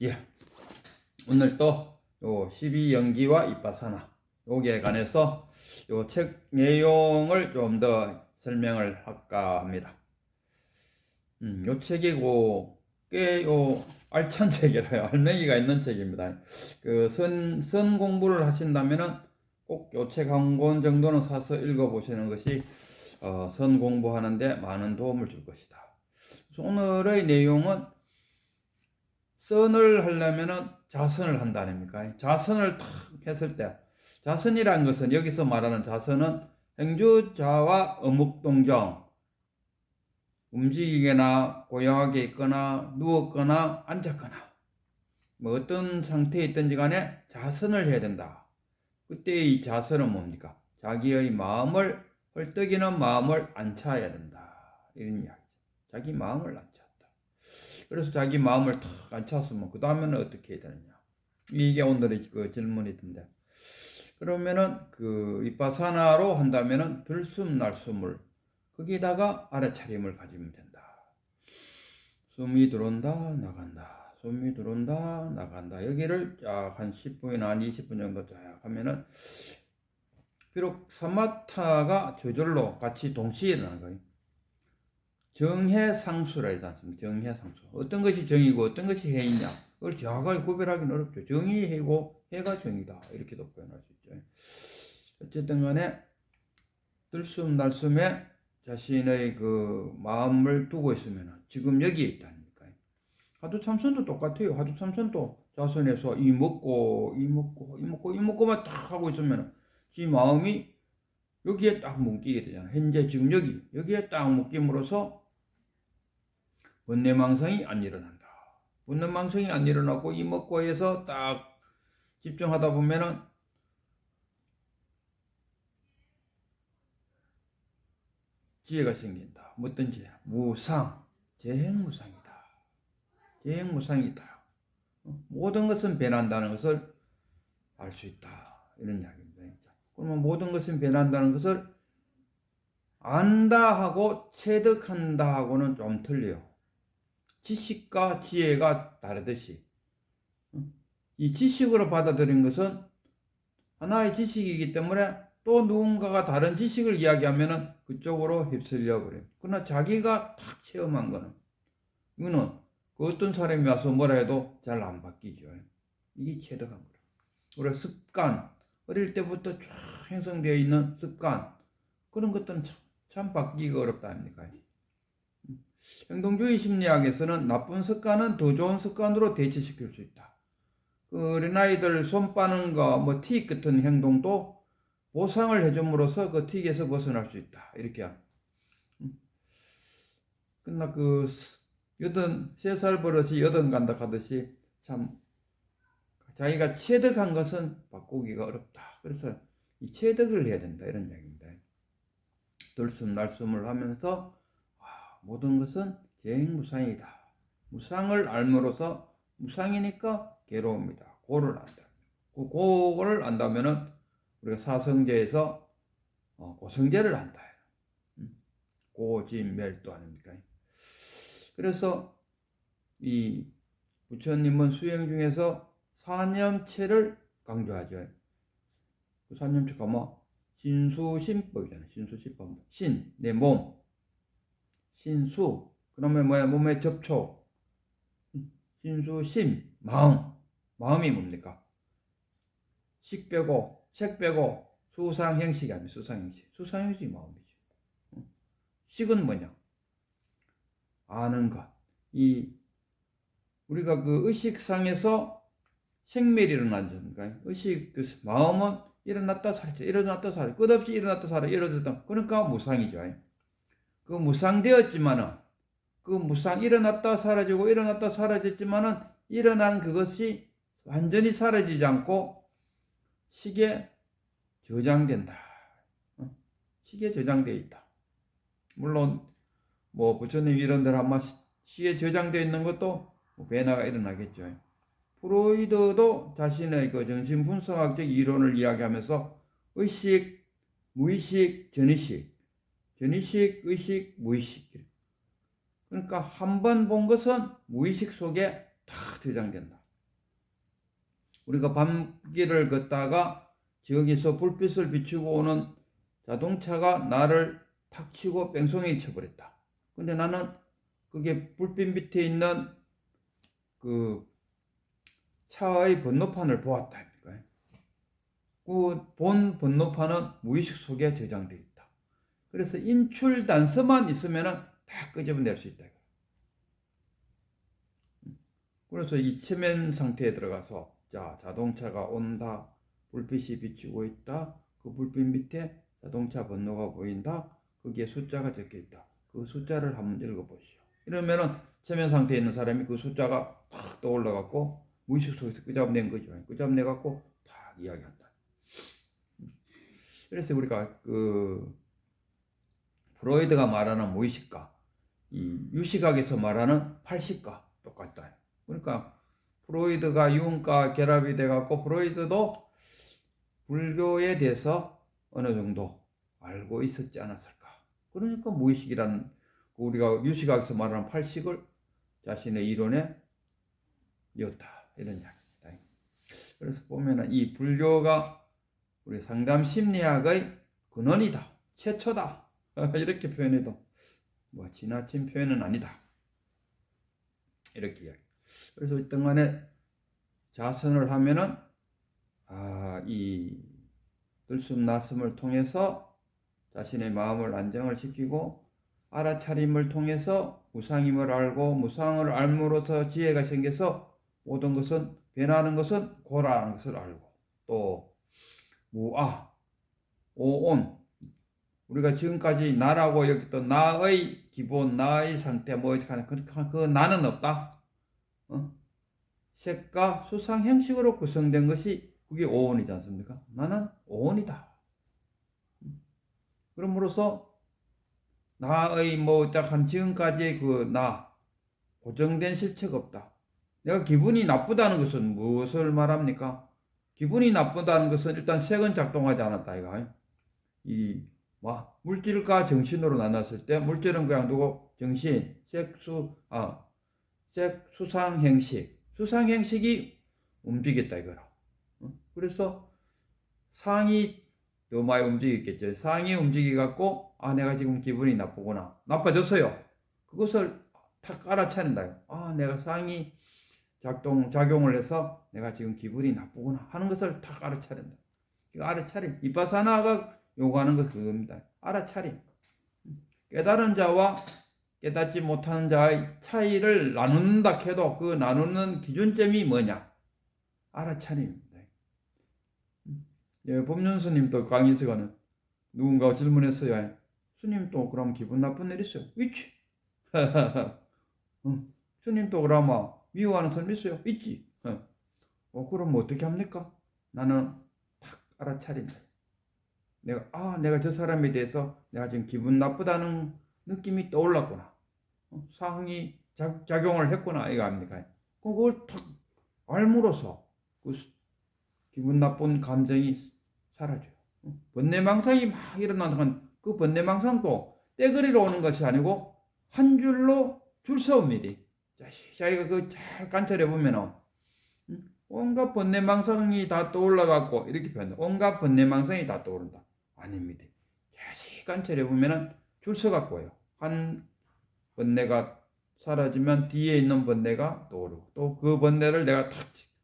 예, 오늘 또 요 12연기와 이빠사나 요기에 관해서 요 책 내용을 좀 더 설명을 할까 합니다. 요 책이고 꽤 요 알찬 책이라요. 알맹이가 있는 책입니다. 그 선 공부를 하신다면은 꼭 요 책 한 권 정도는 사서 읽어보시는 것이 선 공부하는데 많은 도움을 줄 것이다. 그래서 오늘의 내용은 선을 하려면은 자선을 한다 아닙니까? 자선을 탁 했을 때, 자선이라는 것은 여기서 말하는 자선은 행주자와 어묵동정, 움직이거나 고요하게 있거나 누웠거나 앉았거나 뭐 어떤 상태에 있든지 간에 자선을 해야 된다. 그때 이 자선은 뭡니까? 자기의 마음을, 헐떡이는 마음을 안차야 된다. 이런 이야기죠. 자기 마음을 안차. 그래서 자기 마음을 탁 안찼으면 그 다음에는 어떻게 해야 되느냐, 이게 오늘의 그 질문이던데, 그러면은 그 윗바사나로 한다면은 들숨날숨을 거기다가 알아차림을 가지면 된다. 숨이 들어온다 나간다, 숨이 들어온다 나간다, 여기를 쫙 한 10분이나 한 20분 정도 쫙 하면은 비록 사마타가 저절로 같이 동시에 일어나는 거예요. 정해상수라 하지 않습니까? 정해상수. 어떤 것이 정이고 어떤 것이 해이냐, 그걸 정확하게 구별하기는 어렵죠. 정이 해고 해가 정이다, 이렇게도 표현할 수 있죠. 어쨌든 간에 들숨날숨에 자신의 그 마음을 두고 있으면 지금 여기에 있다니까. 화두참선도 똑같아요. 화두참선도 자선해서 이 먹고만 딱 하고 있으면 지 마음이 여기에 딱 묶이게 되잖아. 현재 지금 여기에 딱 묶임으로써 번뇌망상이 안 일어난다. 번뇌망상이 안 일어나고 이목고에서 딱 집중하다 보면은 지혜가 생긴다. 어떤 지혜? 무상, 재행무상이다. 재행무상이다. 모든 것은 변한다는 것을 알 수 있다. 이런 이야기입니다. 그러면 모든 것은 변한다는 것을 안다 하고 체득한다 하고는 좀 틀려요. 지식과 지혜가 다르듯이 이 지식으로 받아들인 것은 하나의 지식이기 때문에 또 누군가가 다른 지식을 이야기하면은 그쪽으로 휩쓸려 버려요. 그러나 자기가 탁 체험한 거는, 이거는 그 어떤 사람이 와서 뭐라 해도 잘 안 바뀌죠. 이게 체득한 거예요. 우리가 습관, 어릴 때부터 쫙 형성되어 있는 습관, 그런 것들은 참 바뀌기가 어렵다 아닙니까? 행동주의 심리학에서는 나쁜 습관은 더 좋은 습관으로 대체시킬 수 있다. 그 어린아이들 손 빠는 거, 뭐 틱 같은 행동도 보상을 해줌으로써 그 틱에서 벗어날 수 있다. 이렇게. 그러나 그 83살 버릇이 80 간다 하듯이 참 자기가 체득한 것은 바꾸기가 어렵다. 그래서 이 체득을 해야 된다. 이런 이야기입니다. 들숨날숨을 하면서 모든 것은 재행무상이다. 무상을 알므로써, 무상이니까 괴로움이다. 고를 안다. 고를 안다면은 우리가 사성제에서 고성제를 한다. 고진멸도 아닙니까? 그래서 이 부처님은 수행 중에서 사념체를 강조하죠. 그 사념체가 뭐 신수신법이잖아요. 신수신법. 신, 내 몸. 신수, 그러면 뭐야? 몸의 접촉. 신수심, 마음이 뭡니까? 식 빼고, 색 빼고, 수상행식이 아니에요. 수상행식. 수상행식이 마음이죠. 식은 뭐냐? 아는 것. 우리가 그 의식상에서 생멸이 일어나니까, 의식, 그 마음은 일어났다 사라져, 일어났다 사라져, 끝없이 일어났다 사라져, 일어났다. 그러니까 무상이죠. 그 무상되었지만은, 그 무상, 일어났다 사라지고 일어났다 사라졌지만은 일어난 그것이 완전히 사라지지 않고 식에 저장된다. 식에 저장되어 있다. 물론 뭐 부처님 이런 데로 아마 식에 저장되어 있는 것도 변화가 일어나겠죠. 프로이드도 자신의 그 정신분석학적 이론을 이야기하면서 의식, 무의식, 전의식, 의식, 무의식. 그러니까 한 번 본 것은 무의식 속에 다 저장된다. 우리가 밤길을 걷다가 저기서 불빛을 비추고 오는 자동차가 나를 탁 치고 뺑소니 쳐버렸다. 근데 나는 그게 불빛 밑에 있는 그 차의 번호판을 보았다. 그 본 번호판은 무의식 속에 저장되어 있다. 그래서 인출 단서만 있으면 다 끄집어낼 수 있다. 그래서 이 체면 상태에 들어가서 자, 자동차가 온다. 불빛이 비추고 있다. 그 불빛 밑에 자동차 번호가 보인다. 거기에 숫자가 적혀 있다. 그 숫자를 한번 읽어보시오. 이러면은 체면 상태에 있는 사람이 그 숫자가 탁 떠올라갖고 무의식 속에서 끄집어낸 거죠. 끄집어내갖고 탁 이야기한다. 그래서 우리가 프로이드가 말하는 무의식과 이 유식학에서 말하는 팔식과 똑같다. 그러니까 프로이드가 유흥과 결합이 돼갖고 프로이드도 불교에 대해서 어느 정도 알고 있었지 않았을까. 그러니까 무의식이라는 우리가 유식학에서 말하는 팔식을 자신의 이론에 넣었다. 이런 이야기입니다. 그래서 보면은 이 불교가 우리 상담 심리학의 근원이다. 최초다. 이렇게 표현해도 뭐 지나친 표현은 아니다. 이렇게 이야기. 그래서 어떤 간에 자선을 하면은 이 들숨 나숨을 통해서 자신의 마음을 안정을 시키고 알아차림을 통해서 무상임을 알고 무상을 알므로써 지혜가 생겨서 모든 것은 변하는 것은 고라는 것을 알고 또 무아, 오온 우리가 지금까지 나라고 여겼던 나의 기본, 나의 상태 그 나는 없다. 색과 수상 형식으로 구성된 것이 그게 오온이지 않습니까? 나는 오온이다. 그러므로서 나의 한 지금까지의 그 나 고정된 실체가 없다. 내가 기분이 나쁘다는 것은 무엇을 말합니까? 기분이 나쁘다는 것은 일단 색은 작동하지 않았다 이거. 물질과 정신으로 나눴을 때 물질은 그냥 두고 정신, 색, 수상, 형식. 수상 형식이 움직였다 이거라. 그래서 상이 더 많이 움직였겠죠. 상이 움직여갖고 내가 지금 기분이 나쁘구나. 나빠졌어요. 그것을 탁 알아차린다. 내가 상이 작용을 해서 내가 지금 기분이 나쁘구나 하는 것을 탁 알아차린다. 이거 알아차림. 비파사나가 요구하는 것은 그겁니다. 알아차림. 깨달은 자와 깨닫지 못하는 자의 차이를 나눈다 해도 그 나누는 기준점이 뭐냐? 알아차림입니다. 법륜 스님도 강의에서는 누군가 질문했어요. 스님 또 그럼 기분 나쁜 일 있어요? 있지. 스님 또 그러면 미워하는 사람 있어요? 있지. 그럼 어떻게 합니까? 나는 탁 알아차린다. 내가 저 사람에 대해서 내가 지금 기분 나쁘다는 느낌이 떠올랐구나. 상이 작용을 했구나. 이거 아닙니까? 그걸 탁 알므로써 그 기분 나쁜 감정이 사라져요. 번뇌망상이 막 일어나는 그 번뇌망상도 떼거리로 오는 것이 아니고 한 줄로 줄 서옵니다. 자기가 잘 관찰해 보면은 온갖 번뇌망상이 다 떠올라갖고 이렇게 표현해. 온갖 번뇌망상이 다 떠오른다. 아닙니다. 자세히 관찰해 보면은 줄 서갖고요. 한 번뇌가 사라지면 뒤에 있는 번뇌가 떠오르고 또 그 번뇌를 내가 탁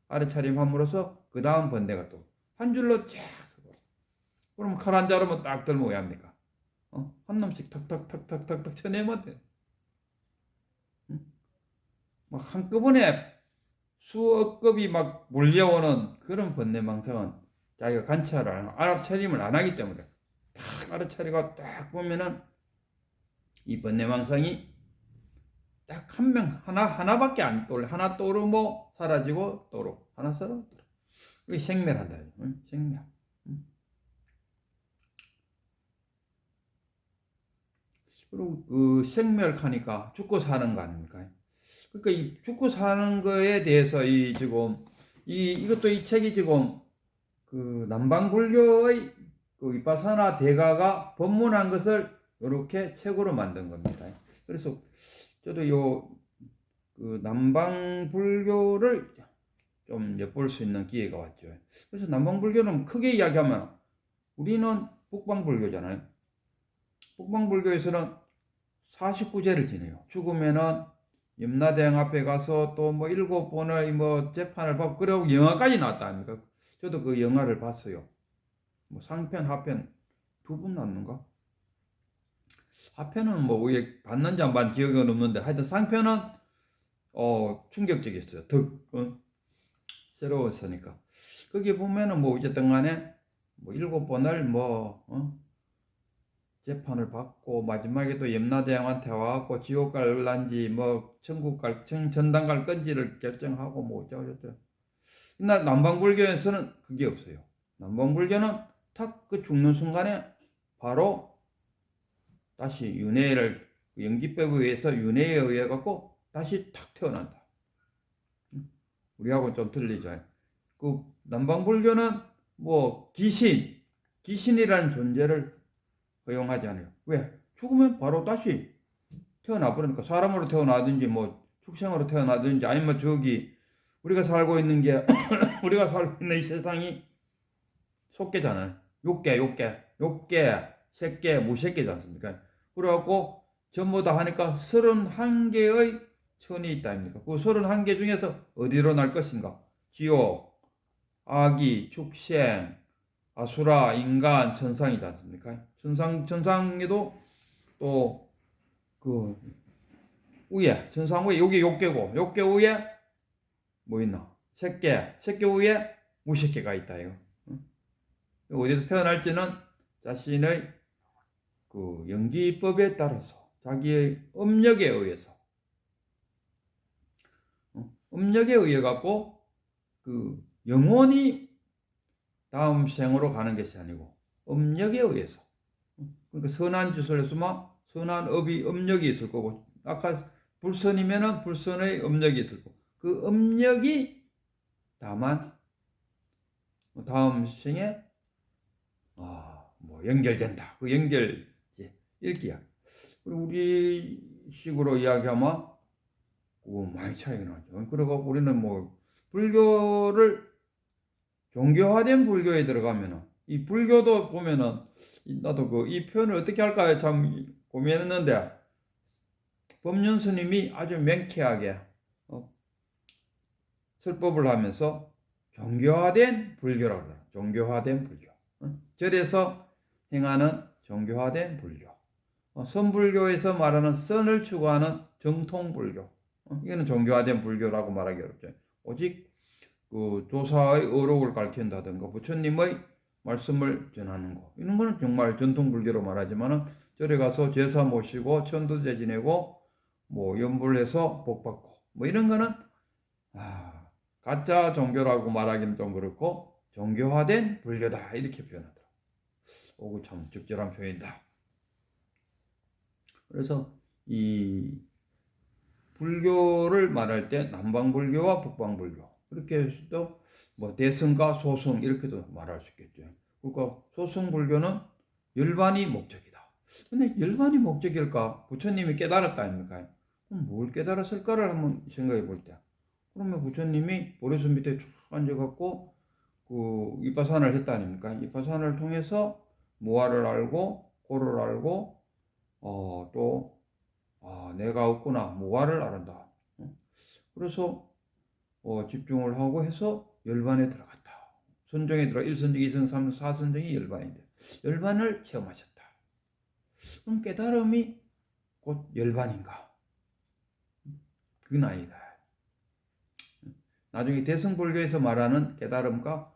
알아차림함으로써 그 다음 번뇌가 또 한 줄로 쫙 서고. 그럼 칼 한 자루만 딱 들면 왜 합니까? 한 놈씩 탁탁탁탁탁탁 쳐내면 돼. 막 한꺼번에 수억 급이 막 몰려오는 그런 번뇌망상은 자기가 관찰을 알아차림을 안 하기 때문에 딱 알아차리고 딱 보면은 이 번뇌망상이 딱 하나밖에 안 떠올려. 하나 떠오르고 사라지고 떠오르고 하나 사라지고 그게 생멸한다. 생멸. 그리고 그 생멸하니까 죽고 사는 거 아닙니까? 그러니까 이 죽고 사는 거에 대해서 이것도 이 책이 지금 그 남방불교의 그 위파사나 대가가 법문한 것을 이렇게 책으로 만든 겁니다. 그래서 저도 그 남방불교를 좀 엿볼 수 있는 기회가 왔죠. 그래서 남방불교는 크게 이야기하면 우리는 북방불교잖아요. 북방불교에서는 49제를 지내요. 죽으면은 염라대왕 앞에 가서 또 뭐 7번의 뭐 재판을 받고, 그러고 영화까지 나왔다 아닙니까? 저도 그 영화를 봤어요. 뭐 상편, 하편 두 번 났는가? 하편은 뭐 왜 봤는지 안 봤는지 기억은 없는데, 하여튼 상편은 충격적이었어요. 새로웠으니까. 거기 보면은 뭐 어쨌든 간에 뭐 7번을 재판을 받고 마지막에 또 염라대왕한테 와갖고 지옥 갈란지 뭐 천국 갈 전당 갈 건지를 결정하고 뭐 어쩌고저쩌고. 근데 남방불교에서는 그게 없어요. 남방불교는 탁 그 죽는 순간에 바로 다시 윤회를, 연기법에 의해서 윤회에 의해 갖고 다시 탁 태어난다. 우리하고 좀 틀리죠. 그 남방불교는 뭐 귀신이라는 존재를 허용하지 않아요. 왜? 죽으면 바로 다시 태어나 버리니까. 사람으로 태어나든지 뭐 축생으로 태어나든지, 아니면 저기 우리가 살고 있는 게 우리가 살고 있는 이 세상이 속개잖아요. 욕계, 색계, 무색계지 않습니까? 그래갖고 전부 다 하니까 31개의 천이 있다 아닙니까? 그 31개 중에서 어디로 날 것인가? 지옥, 아기, 축생, 아수라, 인간, 천상이지 않습니까? 천상에도 또 그 위에, 천상 위에, 여기 욕계고, 욕계 위에 뭐 있나? 색계 위에 무색계가 있다 이거. 어디서 태어날지는 자신의 그 연기법에 따라서, 자기의 업력에 의해서, 업력에 의해 갖고 그 영원히 다음 생으로 가는 것이 아니고 업력에 의해서. 그러니까 선한 짓을 했으면 선한 업력이 있을 거고, 아까 불선이면은 불선의 업력이 있을 거고, 그 업력이 다만 다음 생에 뭐 연결된다. 그 연결 이렇게 이야기. 그리고 우리 식으로 이야기하면 많이 차이가 나죠. 그리고 우리는 뭐 불교를, 종교화된 불교에 들어가면은, 이 불교도 보면은 나도 이 표현을 어떻게 할까 참 고민했는데, 법륜 스님이 아주 명쾌하게 설법을 하면서 종교화된 불교라고 그래요. 종교화된 불교. 절에서 행하는 종교화된 불교. 선불교에서 말하는 선을 추구하는 정통불교. 이거는 종교화된 불교라고 말하기 어렵죠. 오직 그 조사의 어록을 가르친다든가 부처님의 말씀을 전하는 거, 이런 거는 정말 전통불교로 말하지만은, 절에 가서 제사 모시고 천도제 지내고 뭐 연불해서 복 받고 뭐 이런 거는 가짜 종교라고 말하기는 좀 그렇고 종교화된 불교다 이렇게 표현하더라. 오구 참 적절한 표현이다. 그래서 이 불교를 말할 때 남방불교와 북방불교, 그렇게 해서 뭐 대승과 소승 이렇게도 말할 수 있겠죠. 그러니까 소승불교는 열반이 목적이다. 근데 열반이 목적일까? 부처님이 깨달았다 아닙니까? 그럼 뭘 깨달았을까를 한번 생각해 볼 때, 그러면 부처님이 보리수 밑에 쭉 앉아갖고 그 이파산을 했다 아닙니까? 이파산을 통해서 무아를 알고 고를 알고 또 내가 없구나, 무아를 알았다. 그래서 집중을 하고 해서 열반에 들어갔다. 선정에 들어 1선정, 2선정, 3선정, 4선정이 열반인데 열반을 체험하셨다. 그럼 깨달음이 곧 열반인가? 그건 아니다. 나중에 대승불교에서 말하는 깨달음과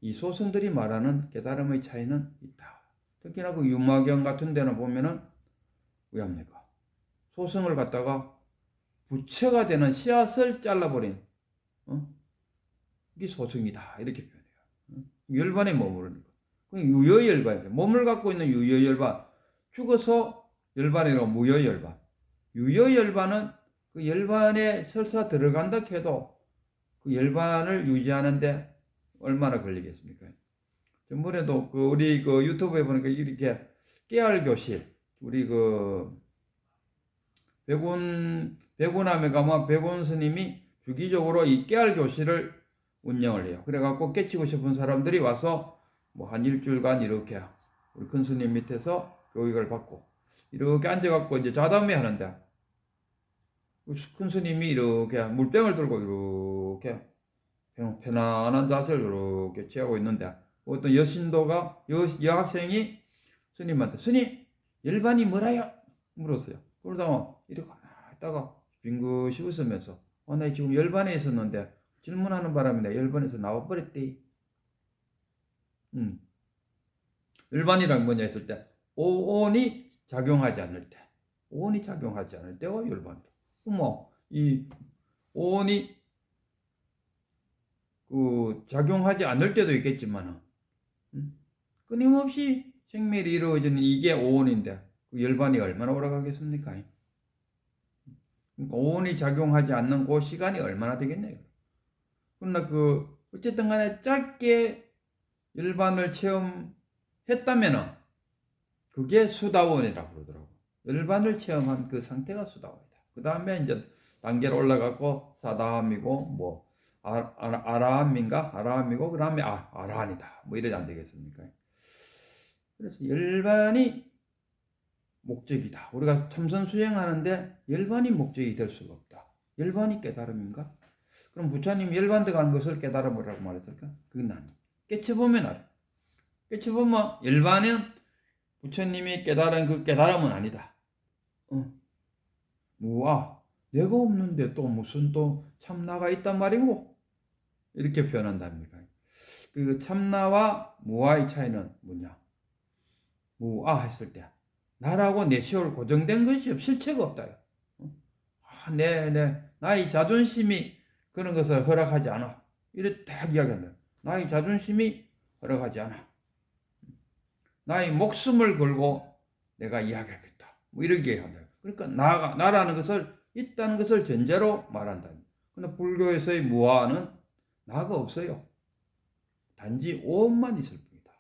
이 소승들이 말하는 깨달음의 차이는 있다. 특히나 그 유마경 같은 데는 보면은 왜 합니까? 소승을 갖다가 부처가 되는 씨앗을 잘라버린 이게 소승이다 이렇게 표현해요. 열반에 머무르는 거. 그 유여열반이죠. 몸을 갖고 있는 유여열반, 죽어서 열반이라고 무여열반. 유여열반은 그 열반에 설사 들어간다 해도 그 열반을 유지하는데 얼마나 걸리겠습니까? 전번에도 우리 유튜브에 보니까 이렇게 깨알교실, 우리 백운함에 가면 백운 스님이 주기적으로 이 깨알교실을 운영을 해요. 그래갖고 깨치고 싶은 사람들이 와서 뭐 한 일주일간 이렇게 우리 큰 스님 밑에서 교육을 받고 이렇게 앉아갖고 이제 좌담회 하는데 큰 스님이 이렇게 물병을 들고 이렇게 편안한 자세를 이렇게 취하고 있는데 어떤 여신도가 여학생이 스님한테 스님 열반이 뭐라요? 물었어요. 그러다가 이렇게 있다가 빙긋이 웃으면서 나 지금 열반에 있었는데 질문하는 바람에 내가 열반에서 나와버렸대. 열반이란 뭐냐 했을 때 오온이 작용하지 않을 때 오온이 작용하지 않을 때가 열반이다. 이 오온이 작용하지 않을 때도 있겠지만 끊임없이 생멸이 이루어지는 이게 오온인데 그 열반이 얼마나 오래가겠습니까? 그러니까 오온이 작용하지 않는 그 시간이 얼마나 되겠네요. 그러나 어쨌든 간에 짧게 열반을 체험했다면은 그게 수다원이라고 그러더라고. 열반을 체험한 그 상태가 수다원이다. 그 다음에 이제 단계로 올라가고 사다함이고 뭐 아라함인가? 아라함이고 그 다음에 아라한이다. 뭐 이래야 안 되겠습니까? 그래서 열반이 목적이다. 우리가 참선 수행하는데 열반이 목적이 될 수가 없다. 열반이 깨달음인가? 그럼 부처님 열반 들어가는 것을 깨달음이라고 말했을까? 그건 아니에요. 깨쳐보면 알아. 깨쳐보면 열반은 부처님이 깨달은 그 깨달음은 아니다. 내가 없는데 또 무슨 또 참나가 있단 말이고 이렇게 표현한답니다. 그 참나와 무아의 차이는 뭐냐? 무아 했을 때 나라고 내세울 고정된 것이 실체가 없다. 나의 자존심이 그런 것을 허락하지 않아. 이렇게 딱 이야기한다. 나의 자존심이 허락하지 않아. 나의 목숨을 걸고 내가 이야기하겠다. 뭐 이렇게 한다. 그러니까 나라는 것을 있다는 것을 전제로 말한다. 그런데 불교에서의 무아는 나가 없어요. 단지 오만 있을 뿐이다.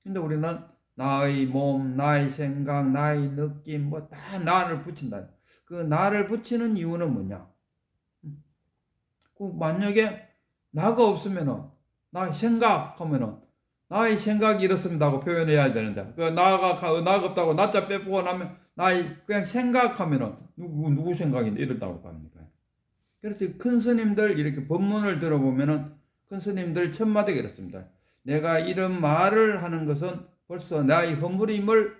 근데 우리는 나의 몸, 나의 생각, 나의 느낌 뭐 다 나를 붙인다. 그 나를 붙이는 이유는 뭐냐? 만약에 나가 없으면은 나의 생각하면은 나의 생각이 이렇습니다 하고 표현해야 되는데 나가 없다고 나자 빼보고 나면 나의 그냥 생각하면은 누구 생각인데 이런다고 합니까? 그래서 큰 스님들 이렇게 법문을 들어보면은 큰 스님들 첫 마디가 이렇습니다. 내가 이런 말을 하는 것은 벌써 나의 허물임을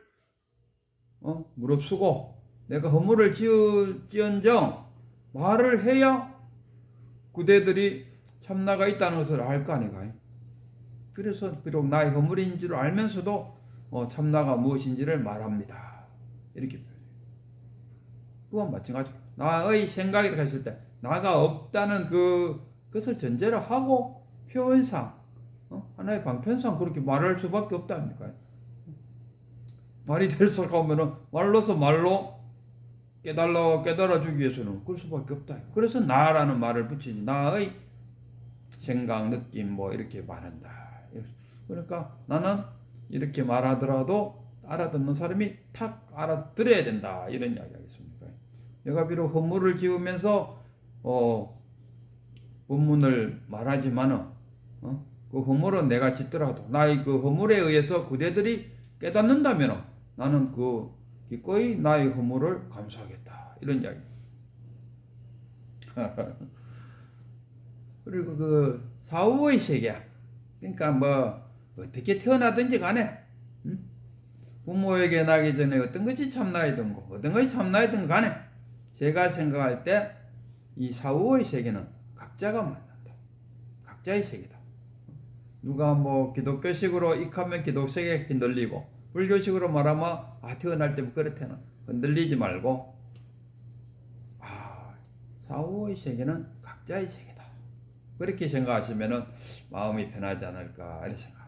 무릅쓰고 내가 허물을 지은정 말을 해야 그대들이 참나가 있다는 것을 알 거 아닌가요? 그래서 비록 나의 허물인 줄 알면서도 참나가 무엇인지를 말합니다. 이렇게 표현해요. 그와 마찬가지로 나의 생각이라고 했을 때 나가 없다는 그것을 전제로 하고 표현상 하나의 방편상 그렇게 말할 수밖에 없다 아닙니까? 말이 될 수 없으면 말로서 말로 깨달아주기 위해서는 그럴 수밖에 없다. 그래서 나라는 말을 붙이지 나의 생각, 느낌 뭐 이렇게 말한다. 그러니까 나는 이렇게 말하더라도 알아듣는 사람이 탁 알아들어야 된다. 이런 이야기 하겠습니까? 내가 비록 허물을 지으면서 본문을 말하지만은 그 허물은 내가 짓더라도 나의 그 허물에 의해서 그대들이 깨닫는다면 나는 기꺼이 나의 허물을 감수하겠다. 이런 이야기. 그리고 사후의 세계. 그러니까 뭐 어떻게 태어나든지 간에 부모에게 나기 전에 어떤 것이 참나이든 어떤 것이 참나이든 간에 제가 생각할 때 이 사후의 세계는 각자가 만난다. 각자의 세계다. 누가 뭐 기독교식으로 익하면 기독세계에 흔들리고 불교식으로 말하면 태어날 때 그렇다는 흔들리지 말고 사후의 세계는 각자의 세계다. 그렇게 생각하시면 마음이 편하지 않을까 이렇게 생각합니다.